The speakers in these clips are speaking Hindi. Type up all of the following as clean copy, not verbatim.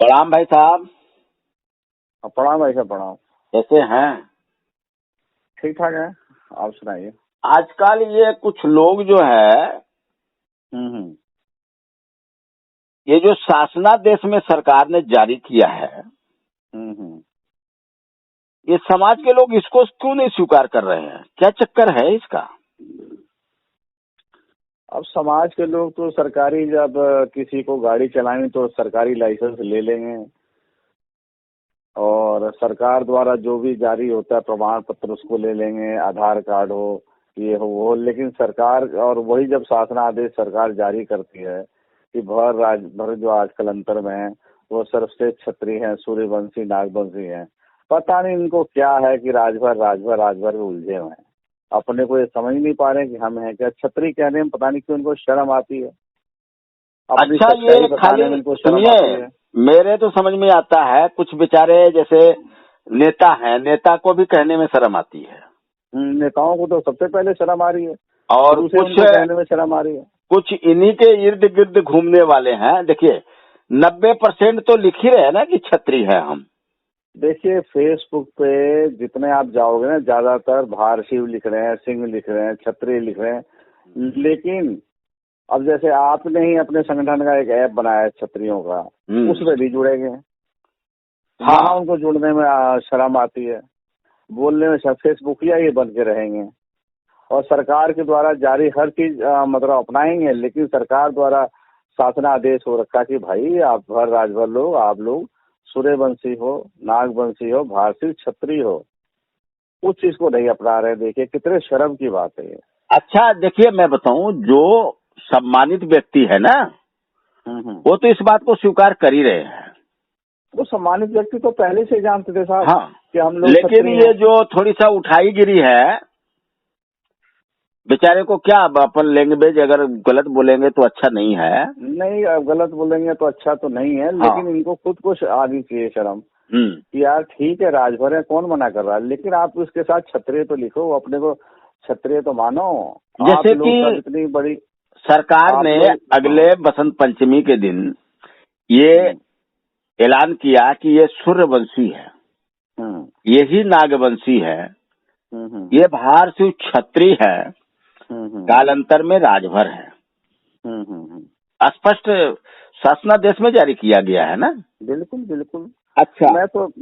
प्रणाम भाई साहब। प्रणाम भाई साहब, प्रणाम। कैसे हैं? ठीक ठाक है, आप सुनाइए। आजकल ये कुछ लोग जो है, हम्म। ये जो शासनादेश में सरकार ने जारी किया है, हम्म। ये समाज के लोग इसको क्यों नहीं स्वीकार कर रहे हैं? क्या चक्कर है इसका? अब समाज के लोग तो सरकारी, जब किसी को गाड़ी चलानी तो सरकारी लाइसेंस ले लेंगे, और सरकार द्वारा जो भी जारी होता है प्रमाण पत्र उसको ले लेंगे, आधार कार्ड हो, ये हो वो। लेकिन सरकार, और वही जब शासनादेश सरकार जारी करती है कि भर जो आजकल अंतर में है, वो सर्वश्रेष्ठ क्षत्रिय हैं, सूर्यवंशी, नागवंशी हैं। पता नहीं इनको क्या है कि राजभर में उलझे हुए हैं। अपने को ये समझ नहीं पा रहे कि हम हैं क्या। क्षत्रिय कहने में पता नहीं क्यों इनको शर्म आती है। अपनी अच्छा, सच्चाई ये बताने खाली में इनको शर्म आती सुनिए, है। मेरे तो समझ में आता है कुछ बेचारे जैसे नेता हैं, नेता को भी कहने में शर्म आती है, नेताओं को तो सबसे पहले शर्म आ रही है, और शुरू से उनको कहने में शर्म आ रही है। कुछ इन्हीं के इर्द गिर्द घूमने वाले हैं। देखिए 90% तो लिख ही रहे हैं ना कि क्षत्रिय है हम। देखिए फेसबुक पे जितने आप जाओगे ना, ज्यादातर भारशिव लिख रहे हैं, सिंह लिख रहे हैं, क्षत्रिय लिख रहे हैं। लेकिन अब जैसे आपने ही अपने संगठन का एक ऐप बनाया है क्षत्रियों का, उसमें भी जुड़ेंगे। हाँ, वहाँ उनको जुड़ने में शर्म आती है, बोलने में फेसबुकिया ही बन के रहेंगे। और सरकार के द्वारा जारी हर चीज मतलब अपनाएंगे, लेकिन सरकार द्वारा शासनादेश हो रखा कि भाई आप भर राजभर लोग, आप लोग सूर्यवंशी हो, नागवंशी हो, भारतीय क्षत्रिय हो, उस चीज को नहीं अपना रहे। देखिए कितने शर्म की बात है ये। अच्छा देखिए, मैं बताऊं, जो सम्मानित व्यक्ति है ना, वो तो इस बात को स्वीकार कर ही रहे हैं। वो सम्मानित व्यक्ति तो पहले से जानते थे साहब, हाँ, कि हम लोग लेकिन क्षत्रिय ये हैं। जो थोड़ी सा उठाई गिरी है, बेचारे को क्या, अब अपन लैंग्वेज अगर गलत बोलेंगे तो अच्छा नहीं है। नहीं, अब गलत बोलेंगे तो अच्छा तो नहीं है, लेकिन इनको खुद को आनी चाहिए शर्म कि यार ठीक है राजभर है, कौन मना कर रहा है, लेकिन आप उसके साथ क्षत्रिय तो लिखो, अपने को क्षत्रिय तो मानो। जैसे कि इतनी बड़ी सरकार ने अगले बसंत पंचमी के दिन ये ऐलान किया कि ये सूर्यवंशी है, यही नागवंशी है, ये भारतीय क्षत्रिय है, कालांतर में राजभर है। स्पष्ट शासनादेश में जारी किया गया है ना। बिल्कुल बिल्कुल। अच्छा,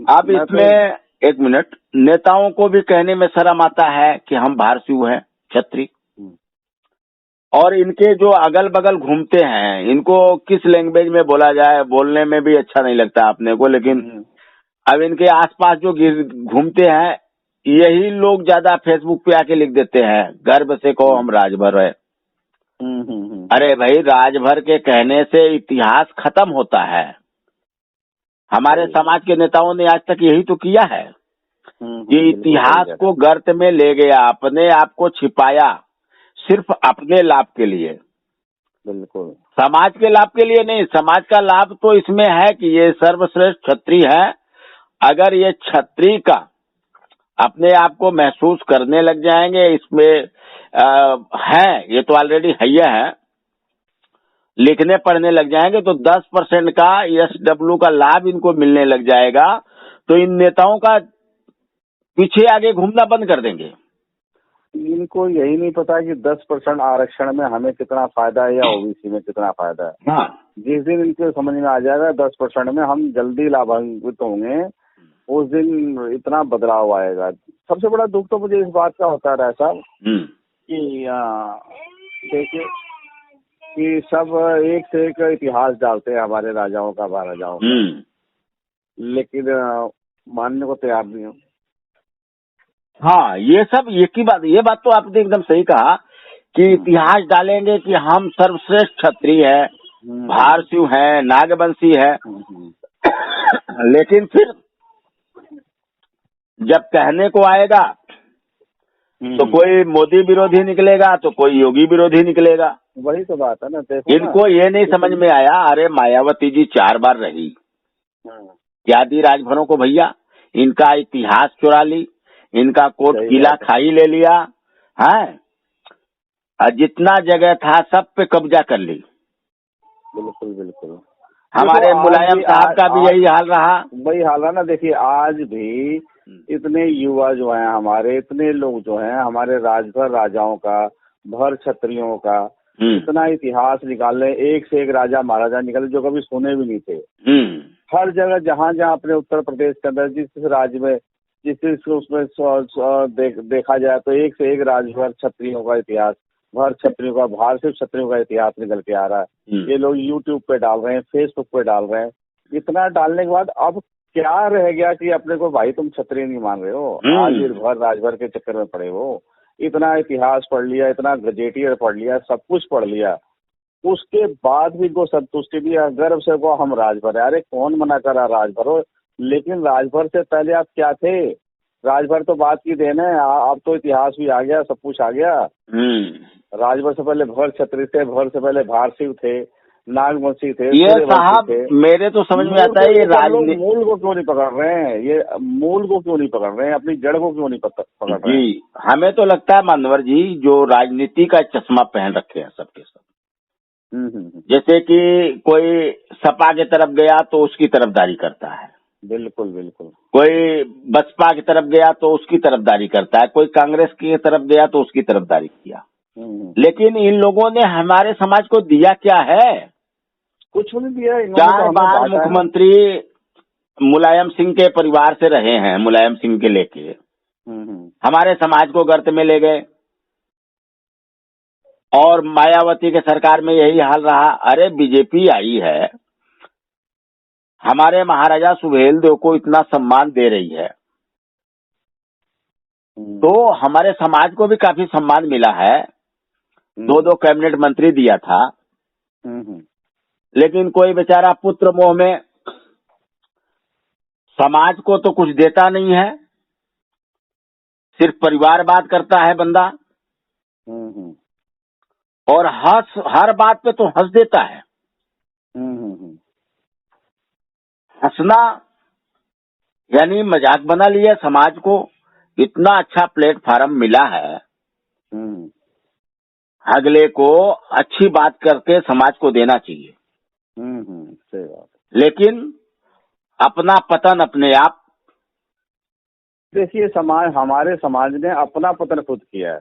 अब इसमें एक मिनट, नेताओं को भी कहने में शर्म आता है कि हम भारतीय हैं, क्षत्रिय, और इनके जो अगल बगल घूमते हैं, इनको किस लैंग्वेज में बोला जाए, बोलने में भी अच्छा नहीं लगता अपने को। लेकिन अब इनके आसपास जो घूमते हैं, यही लोग ज्यादा फेसबुक पे आके लिख देते हैं, गर्व से कहो हम राजभर है। अरे भाई, राजभर के कहने से इतिहास खत्म होता है। हमारे समाज के नेताओं ने आज तक यही तो किया है कि इतिहास को गर्त में ले गया, अपने आप को छिपाया, सिर्फ अपने लाभ के लिए। बिल्कुल, समाज के लाभ के लिए नहीं। समाज का लाभ तो इसमें है कि ये सर्वश्रेष्ठ क्षत्रिय है। अगर ये क्षत्रिय का अपने आप को महसूस करने लग जाएंगे, इसमें है, ये तो ऑलरेडी है, लिखने पढ़ने लग जाएंगे, तो 10% का SW का लाभ इनको मिलने लग जाएगा, तो इन नेताओं का पीछे आगे घूमना बंद कर देंगे। इनको यही नहीं पता कि 10% आरक्षण में हमें कितना फायदा है या ओबीसी में कितना फायदा है। हाँ, जिस दिन इनको समझ में आ जाएगा 10% में हम जल्दी लाभान्वित होंगे, उस दिन इतना बदलाव आएगा। सबसे बड़ा दुख तो मुझे इस बात का होता रहा साहब कि देखिए कि सब एक से एक इतिहास डालते हैं हमारे राजाओं का, महाराजाओं का, लेकिन मानने को तैयार नहीं हो। हाँ, ये सब एक ही बात, ये बात तो आपने एकदम सही कहा कि इतिहास डालेंगे कि हम सर्वश्रेष्ठ क्षत्रिय है, भारतीय है, नागवंशी है, लेकिन फिर जब कहने को आएगा तो कोई मोदी विरोधी निकलेगा, तो कोई योगी विरोधी निकलेगा। वही तो बात है ना। इनको ये नहीं समझ में आया, अरे मायावती जी 4 बार रही, क्या दी राजभरों को भैया? इनका इतिहास चुरा ली, इनका कोट किला खाई ले लिया है, जितना जगह था सब पे कब्जा कर ली। बिल्कुल बिल्कुल। हमारे मुलायम साहब का भी यही हाल रहा। वही हाल है ना। देखिए आज भी इतने युवा जो हैं हमारे, इतने लोग जो हैं हमारे राजभर राजाओं का, भर क्षत्रियों का इतना इतिहास निकाल रहे, एक से एक राजा महाराजा निकाले जो कभी सुने भी नहीं थे। हर जगह जहाँ जहाँ अपने उत्तर प्रदेश के अंदर जिस राज्य में जिस उसमें देखा जाए तो एक से एक राजभर क्षत्रियों का इतिहास, भर क्षत्रियों का, बाहर से क्षत्रियों का इतिहास निकल के आ रहा है। ये लोग यूट्यूब पे डाल रहे हैं, फेसबुक पे डाल रहे हैं। इतना डालने के बाद अब क्या रह गया कि अपने को भाई तुम क्षत्रिय नहीं मान रहे हो, आज भर राजभर के चक्कर में पड़े हो। इतना इतिहास पढ़ लिया, इतना गजेटियर पढ़ लिया, सब कुछ पढ़ लिया, उसके बाद भी इनको संतुष्टि भी गर्व से को हम राजभर है। अरे कौन मना करा राजभर हो, लेकिन राजभर से पहले आप क्या थे? राजभर तो बात की देन है, अब तो इतिहास भी आ गया, सब कुछ आ गया। राजभर से पहले भर क्षत्रिय थे, भर से पहले भारसिव थे, नागवंशी थे, ये साहब मेरे तो समझ में आता है ये राजनीति मूल को क्यों नहीं पकड़ रहे हैं, ये मूल को क्यों नहीं पकड़ रहे हैं, अपनी जड़ को क्यों नहीं पकड़ रहे हैं। जी हमें तो लगता है मानवर जी जो राजनीति का चश्मा पहन रखे हैं सबके सब। जैसे कि कोई सपा की तरफ गया तो उसकी तरफदारी करता है, बिल्कुल बिल्कुल। कोई बसपा की तरफ गया तो उसकी तरफदारी करता है, कोई कांग्रेस की तरफ गया तो उसकी तरफदारी किया। लेकिन इन लोगों ने हमारे समाज को दिया क्या है? कुछ नहीं दिया। 4 बार मुख्यमंत्री मुलायम सिंह के परिवार से रहे हैं, मुलायम सिंह के लेके हमारे समाज को गर्त में ले गए। और मायावती के सरकार में यही हाल रहा। अरे बीजेपी आई है, हमारे महाराजा सुहेलदेव को इतना सम्मान दे रही है, तो हमारे समाज को भी काफी सम्मान मिला है। 2 कैबिनेट मंत्री दिया था, लेकिन कोई बेचारा पुत्र मोह में समाज को तो कुछ देता नहीं है, सिर्फ परिवारवाद करता है बंदा। और हर बात पे तो हंस देता है। हंसना यानी मजाक बना लिया समाज को। इतना अच्छा प्लेटफार्म मिला है, अगले को अच्छी बात करके समाज को देना चाहिए। सही बात। लेकिन अपना पतन अपने आप। देखिए समाज, हमारे समाज ने अपना पतन खुद किया है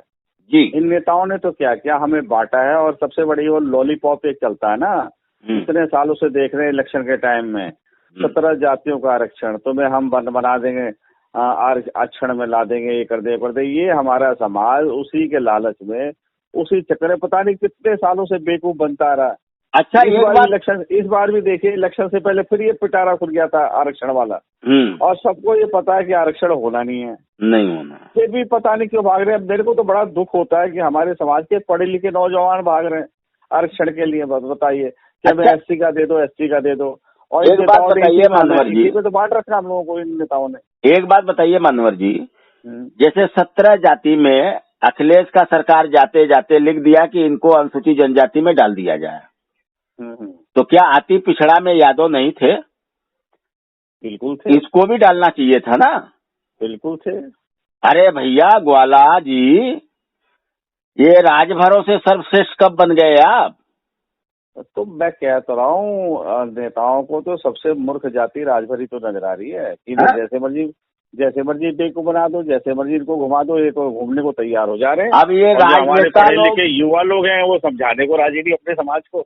जी। इन नेताओं ने तो क्या किया, हमें बांटा है। और सबसे बड़ी वो लॉलीपॉप एक चलता है ना, इतने सालों से देख रहे हैं इलेक्शन के टाइम में 17 जातियों का आरक्षण तुम्हें हम बना देंगे, आरक्षण में ला देंगे, ये कर दे। ये हमारा समाज उसी के लालच में, उसी चक्कर में पता नहीं कितने सालों से बेवकूफ बनता रहा। अच्छा इस बार भी देखिए इलेक्शन से पहले फिर ये पिटारा खुल गया था आरक्षण वाला। और सबको ये पता है कि आरक्षण होना नहीं है, नहीं होना, फिर भी पता नहीं क्यों भाग रहे हैं। मेरे को तो बड़ा दुख होता है कि हमारे समाज के पढ़े लिखे नौजवान भाग रहे हैं आरक्षण के लिए। बताइए क्या मैं एससी का दे दो, एसटी का दे दो। और एक बात बताइए मानवर जी, तो बांट रखा हम लोगों को इन नेताओं ने। एक बात बताइए मानवर जी, जैसे 17 जाति में अखिलेश का सरकार जाते जाते लिख दिया कि इनको अनुसूचित जनजाति में डाल दिया जाए, तो क्या अति पिछड़ा में यादव नहीं थे? बिल्कुल थे। इसको भी डालना चाहिए था ना। बिल्कुल थे। अरे भैया ग्वाला जी, ये राजभरों से सर्वश्रेष्ठ कब बन गए आप? तो मैं कह तो रहा हूँ नेताओं को तो सबसे मूर्ख जाति राजभरी तो नजर आ रही है कि जैसे मर्जी डे को बना दो, जैसे मर्जी इनको घुमा दो, ये तो घूमने को तैयार हो जा रहे हैं। अब ये हमारे पढ़े लिखे युवा लोग हैं वो समझाने को राजी नहीं अपने समाज को,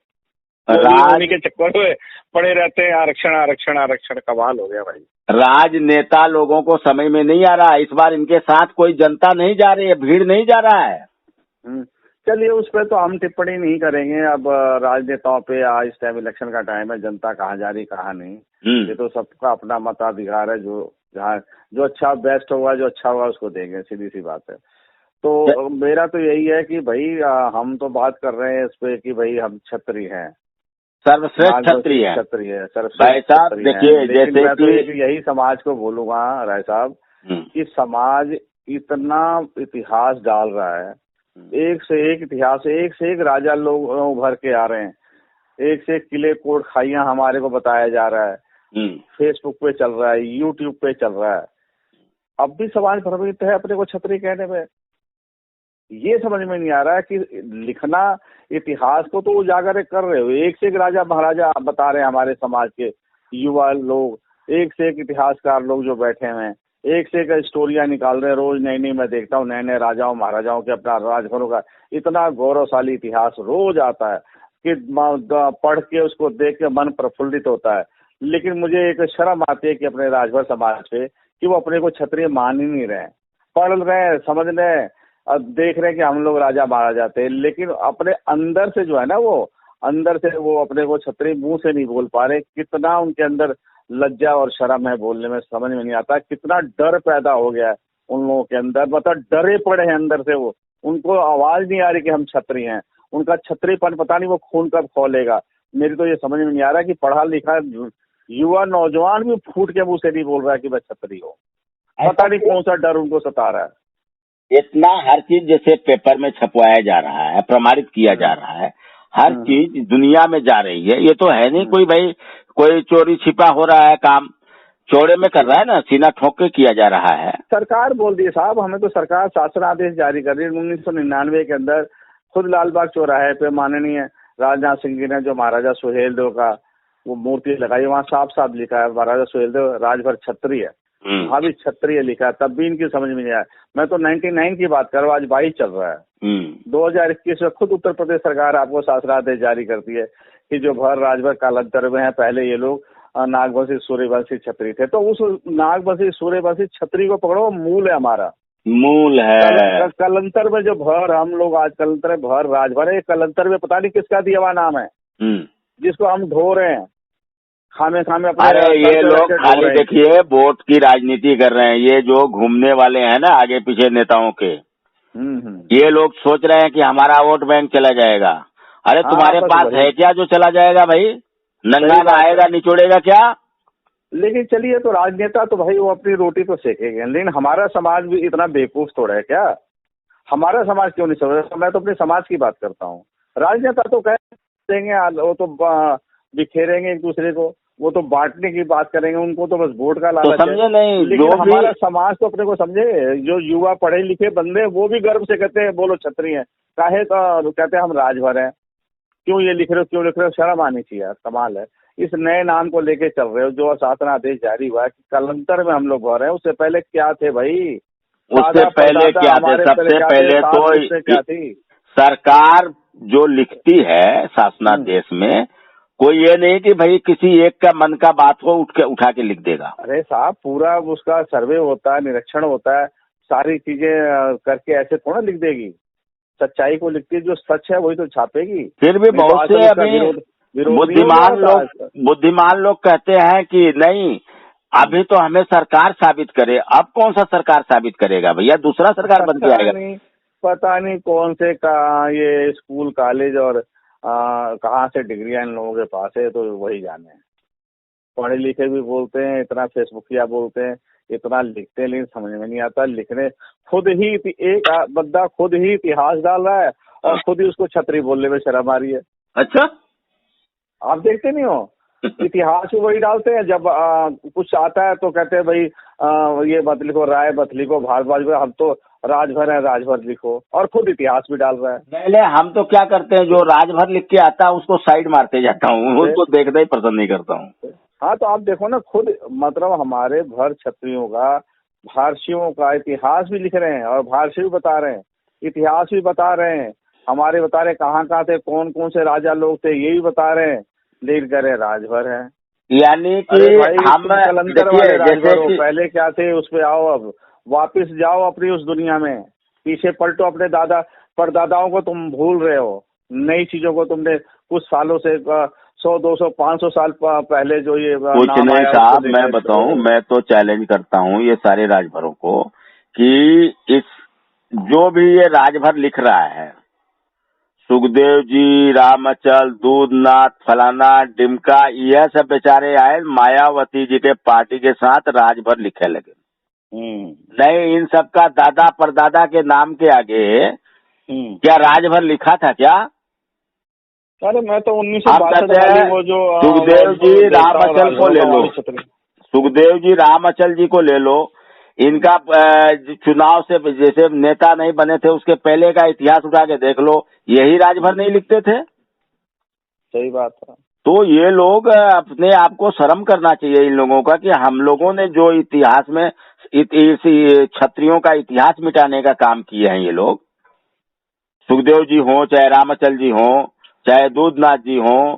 राजनीति के चक्कर में पड़े रहते हैं। आरक्षण आरक्षण आरक्षण कमाल हो गया भाई। राजनेता लोगों को समझ में नहीं आ रहा। इस बार इनके साथ कोई जनता नहीं जा रही है, भीड़ नहीं जा रहा है। चलिए उस पर तो हम टिप्पणी नहीं करेंगे। अब राजनेताओं पे इस टाइम इलेक्शन का टाइम है, जनता कहाँ जा रही कहाँ नहीं, ये तो सबका अपना मताधिकार है। जो अच्छा बेस्ट होगा, जो अच्छा होगा उसको देंगे, सीधी सी बात है। तो मेरा तो यही है कि भाई हम तो बात कर रहे हैं इस पे कि भाई हम क्षत्रिय हैं, सर्वश्रेष्ठ क्षत्रिय है। देखिए जैसे मैं तो यही समाज को बोलूंगा राय साहब कि समाज इतना इतिहास डाल रहा है, एक से एक इतिहास, एक से एक राजा लोग उभर के आ रहे हैं, एक से एक किले कोट खाइयां हमारे को बताया जा रहा है, फेसबुक पे चल रहा है, यूट्यूब पे चल रहा है। अब भी समाज भ्रमित है अपने को क्षत्रिय कहने में। ये समझ में नहीं आ रहा है कि लिखना इतिहास को तो उजागर कर रहे हो। एक से एक राजा महाराजा बता रहे हैं हमारे समाज के युवा लोग, एक से एक इतिहासकार लोग जो बैठे हुए हैं, एक से एक स्टोरियां निकाल रहे हैं। रोज नई नई मैं देखता हूँ, नए नए राजाओं महाराजाओं के अपना राजभरों का इतना गौरवशाली इतिहास रोज आता है कि पढ़ के उसको देख के मन प्रफुल्लित होता है। लेकिन मुझे एक शर्म आती है कि अपने राजभर समाज पे कि वो अपने को क्षत्रिय मान ही नहीं रहे। पढ़ रहे हैं, समझ रहे हैं, अब देख रहे हैं कि हम लोग राजा महाराजा थे, लेकिन अपने अंदर से जो है ना, वो अंदर से वो अपने को क्षत्रिय मुंह से नहीं बोल पा रहे। कितना उनके अंदर लज्जा और शर्म है बोलने में, समझ में नहीं आता। कितना डर पैदा हो गया है उन लोगों के अंदर, मतलब डरे पड़े हैं अंदर से। वो उनको आवाज नहीं आ रही कि हम क्षत्रिय हैं। उनका क्षत्रियपन पता नहीं वो खून कब खोलेगा। मेरी तो ये समझ में नहीं आ रहा कि पढ़ा लिखा युवा नौजवान भी फूट के मुंह से नहीं बोल रहा है कि मैं क्षत्रिय हूँ। पता नहीं कौन सा डर उनको सता रहा है। इतना हर चीज जैसे पेपर में छपवाया जा रहा है, प्रमाणित किया जा रहा है, हर चीज दुनिया में जा रही है। ये तो है नहीं कोई भाई कोई चोरी छिपा हो रहा है, काम चौड़े में कर रहा है ना, सीना ठोक के किया जा रहा है। सरकार बोल दी साहब, हमें तो सरकार शासन आदेश जारी कर रही है। 1999 के अंदर खुद लालबाग चौराहे पे माननीय राजनाथ सिंह जी ने जो महाराजा सुहेलदेव का वो मूर्ति लगाई, वहाँ साफ साफ लिखा है महाराजा सुहेलदेव राजभर क्षत्रिय है। वहाँ भी क्षत्रिय लिखा है, तब भी इनकी समझ में नहीं आया। मैं तो 99 की बात कर रहा हूँ, आज 22 चल रहा है। 2021 में खुद उत्तर प्रदेश सरकार आपको शासनादेश जारी करती है कि जो भर राजभर कालांतर में है, पहले ये लोग नागवंशी सूर्यवंशी क्षत्रिय थे, तो उस नागवंशी सूर्यवंशी क्षत्रिय को पकड़ो, मूल है हमारा, मूल है। कलंतर में जो भर हम लोग आज कलंतर में भर राजभर है, कलंतर में पता नहीं किसका दिया हुआ नाम है जिसको हम ढो रहे हैं खामे खामे अपने। अरे ये लोग खाली देखिए वोट की राजनीति कर रहे हैं। ये जो घूमने वाले हैं ना आगे पीछे नेताओं के, ये लोग सोच रहे हैं कि हमारा वोट बैंक चला जाएगा। अरे तुम्हारे पास है क्या जो चला जाएगा भाई? नंगा ना आएगा निचोड़ेगा क्या? लेकिन चलिए, तो राजनेता तो भाई वो अपनी रोटी तो सेकेंगे, लेकिन हमारा समाज भी इतना बेवकूफ थोड़ा है क्या? हमारा समाज क्यों नहीं समझ? मैं तो अपने समाज की बात करता हूँ। राजनेता तो कह देंगे, वो तो बिखेरेंगे एक दूसरे को, वो तो बांटने की बात करेंगे, उनको तो बस वोट का लालच है। समझे नहीं, लेकिन हमारा समाज तो अपने को समझे। जो युवा पढ़े लिखे बंदे वो भी गर्व से कहते हैं बोलो क्षत्रिय है, काहे तो कहते हैं हम राजभर हैं। क्यों ये लिख रहे हो, क्यों लिख रहे हो? शर्म आनी चाहिए यार, कमाल है। इस नए नाम को लेके चल रहे हो जो शासन आदेश जारी हुआ है कि कलंतर में हम लोग भर रहे हैं। उससे पहले क्या थे भाई? उससे पहले क्या थे? सबसे पहले तो क्या थी? सरकार जो लिखती है शासनादेश में, कोई ये नहीं कि भाई किसी एक का मन का बात को उठा के लिख देगा। अरे साहब, पूरा उसका सर्वे होता है, निरीक्षण होता है, सारी चीजें करके ऐसे थोड़ा लिख देगी। सच्चाई को लिखती है, जो सच है वही तो छापेगी। फिर भी बहुत से अभी बुद्धिमान लोग कहते हैं कि नहीं, अभी तो हमें सरकार साबित करे। अब कौन सा सरकार साबित करेगा भैया? दूसरा सरकार बन के आएगा। पता नहीं कौन से ये स्कूल कॉलेज और कहाँ से डिग्रियां इन लोगों के पास है, तो वही जाने। पढ़े लिखे भी बोलते हैं, इतना फेसबुकिया बोलते हैं, इतना लिखते हैं, लेकिन समझ में नहीं आता। लिखने खुद ही एक बंदा खुद ही इतिहास डाल रहा है और खुद ही उसको छतरी बोलने में शर्म आ रही है। अच्छा, आप देखते नहीं हो? इतिहास में वही डालते हैं, जब कुछ आता है तो कहते हैं भाई ये मत लिखो, राय मत लिखो, भारद्वाज, हम तो राजभर है, राजभर लिखो, और खुद इतिहास भी डाल रहा है। पहले हम तो क्या करते हैं, जो राजभर लिख के आता है उसको साइड मारते जाता हूँ, उसको देखना ही पसंद नहीं करता हूँ। हाँ, तो आप देखो ना, खुद मतलब हमारे भर क्षत्रियों का, भारतीयों का इतिहास भी लिख रहे हैं और भारती भी बता रहे हैं, इतिहास भी बता रहे हैं, हमारे बता रहे कहाँ थे, कौन कौन से राजा लोग थे, ये भी बता रहे हैं, लेकिन कह रहे राजभर है। यानी कि हम कलंतर वाले राजभर हो, पहले क्या थे उस पे आओ, अब वापिस जाओ अपनी उस दुनिया में, पीछे पलटो। अपने दादा परदादाओं को तुम भूल रहे हो, नई चीजों को तुमने कुछ सालों से 100, 200, 500 साल पहले जो ये कुछ नहीं साहब, मैं बताऊं, मैं तो चैलेंज करता हूं ये सारे राजभरों को कि इस जो भी ये राजभर लिख रहा है, सुखदेव जी, रामचल, दूधनाथ, फलाना, डिमका, यह सब बेचारे आए मायावती जी के पार्टी के साथ राजभर लिखे लगे। नहीं, इन सब का दादा परदादा के नाम के आगे क्या राजभर लिखा था क्या? अरे मैं तो 1962 वो जो सुखदेव जी रामचल को ले लो, सुखदेव जी रामचल जी को ले लो, इनका चुनाव से जैसे नेता नहीं बने थे उसके पहले का इतिहास उठा के देख लो, यही राजभर नहीं लिखते थे। सही बात है। तो ये लोग अपने आप को शर्म करना चाहिए इन लोगों का कि हम लोगों ने जो इतिहास में क्षत्रियों का इतिहास मिटाने का काम किए हैं ये लोग, सुखदेव जी हों, चाहे रामचल जी हों, चाहे दूधनाथ जी हों,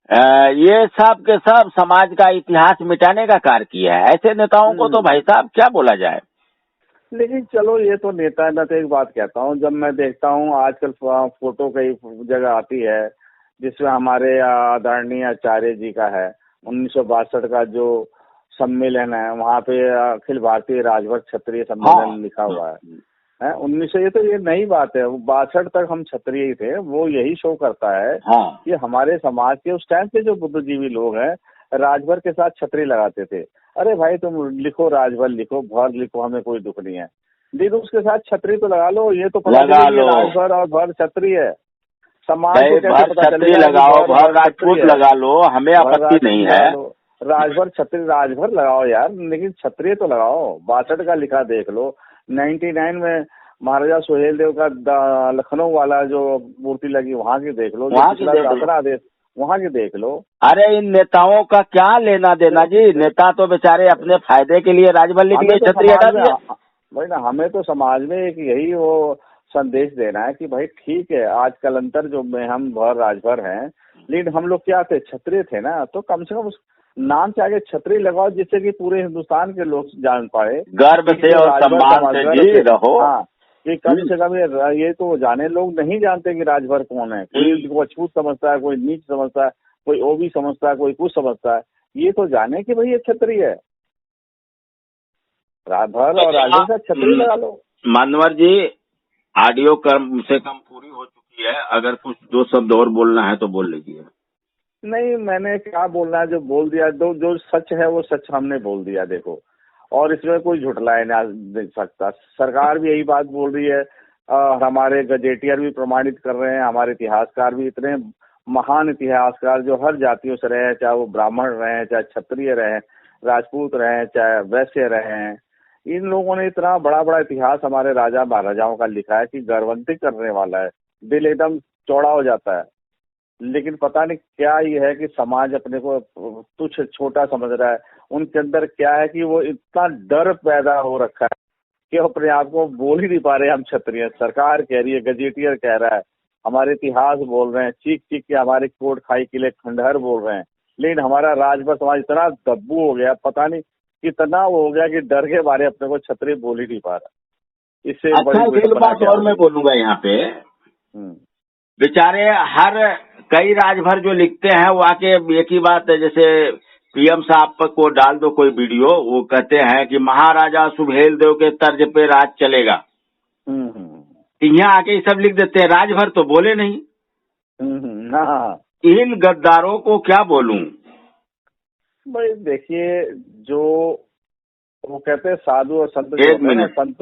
ये सब के सब समाज का इतिहास मिटाने का कार्य किया है। ऐसे नेताओं को तो भाई साहब क्या बोला जाए। लेकिन चलो ये तो नेता है। मैं तो एक बात कहता हूँ, जब मैं देखता हूँ आजकल फोटो कई जगह आती है जिसमें हमारे आदरणीय आचार्य जी का है 1962 का जो सम्मेलन है, वहाँ पे अखिल भारतीय राजभर क्षत्रिय सम्मेलन लिखा हुआ है 1900। ये तो ये नई बात है, 62 तक हम क्षत्रिय ही थे। वो यही शो करता है कि हमारे समाज के उस टाइम के जो बुद्धिजीवी लोग हैं राजभर के साथ छतरी लगाते थे। अरे भाई तुम लिखो, राजभर लिखो, भर लिखो, हमें कोई दुख नहीं है, लेकिन उसके साथ छतरी तो लगा लो। ये तो पता चले राजभर और भर छतरी है। समाज को कैसे पता चलेगा? लगाओ, भर राजपूत लगा लो, हमें आपत्ति नहीं है। राजभर छतरी, राजभर लगाओ यार, लेकिन छतरी तो लगाओ। 62 का लिखा देख लो। 99 में महाराजा सुहेल देव का लखनऊ वाला जो मूर्ति लगी वहाँ की देख लो, आदेश वहाँ की देख लो। अरे इन नेताओं का क्या लेना देना जी, नेता तो बेचारे अपने फायदे के लिए राजभर लिख लिए, छतरी हटा दिया। भाई ना, हमें तो समाज में एक यही वो संदेश देना है कि भाई ठीक है, आजकल अंतर जो में हम भर राजभर हैं, लेकिन हम लोग क्या थे, क्षत्रिय थे ना, तो कम से कम उस नाम से आगे छतरी लगाओ जिससे कि पूरे हिंदुस्तान के लोग जान पाए, गर्व से और सम्मान से जी रहो। हाँ, कि कम से कम ये तो जाने, लोग नहीं जानते कि राजभर कौन है। कोई इसको अछूत समझता है, कोई नीच समझता है, कोई ओबी समझता है, कोई कुछ समझता है। ये तो जाने कि भाई ये क्षत्रिय है। राजभर और राजभर का छतरी लगा लो। मानवर जी, ऑडियो कम से कम पूरी हो चुकी है, अगर कुछ 2 शब्द और बोलना है तो बोल लीजिए। नहीं, मैंने क्या बोलना है, जो बोल दिया, जो सच है वो सच हमने बोल दिया देखो, और इसमें कोई झुटलाया नहीं सकता। सरकार भी यही बात बोल रही है, हमारे गजेटियर भी प्रमाणित कर रहे हैं, हमारे इतिहासकार भी, इतने महान इतिहासकार जो हर जातियों से रहे, चाहे वो ब्राह्मण रहे, चाहे क्षत्रिय रहे, राजपूत रहे, चाहे वैश्य रहे, इन लोगों ने इतना बड़ा बड़ा इतिहास हमारे राजा महाराजाओं का लिखा है कि गर्वान्वित करने वाला है। दिल एकदम चौड़ा हो जाता है। लेकिन पता नहीं क्या ये है कि समाज अपने को तुच्छ छोटा समझ रहा है। उनके अंदर क्या है कि वो इतना डर पैदा हो रखा है कि अपने आप को बोल ही नहीं पा रहे हम क्षत्रिय। सरकार कह रही है, गजेटियर कह रहा है, हमारे इतिहास बोल रहे हैं, चीख चीख के हमारे कोट खाई किले खंडहर बोल रहे हैं, लेकिन हमारा राजभर समाज इतना दब्बू हो गया, पता नहीं कितना वो हो गया कि डर के बारे अपने को क्षत्रिय बोल ही नहीं पा रहा। इससे बड़ी बात और मैं बोलूंगा यहाँ पे, बेचारे हर कई राजभर जो लिखते हैं वो आके एक ही बात है, जैसे पीएम साहब को डाल दो कोई वीडियो, वो कहते हैं कि महाराजा सुहेल देव के तर्ज पे राज चलेगा। यहाँ आके सब लिख देते हैं, राजभर तो बोले नहीं। इन गद्दारों को क्या बोलूं भाई देखिए, जो वो कहते हैं साधु और संत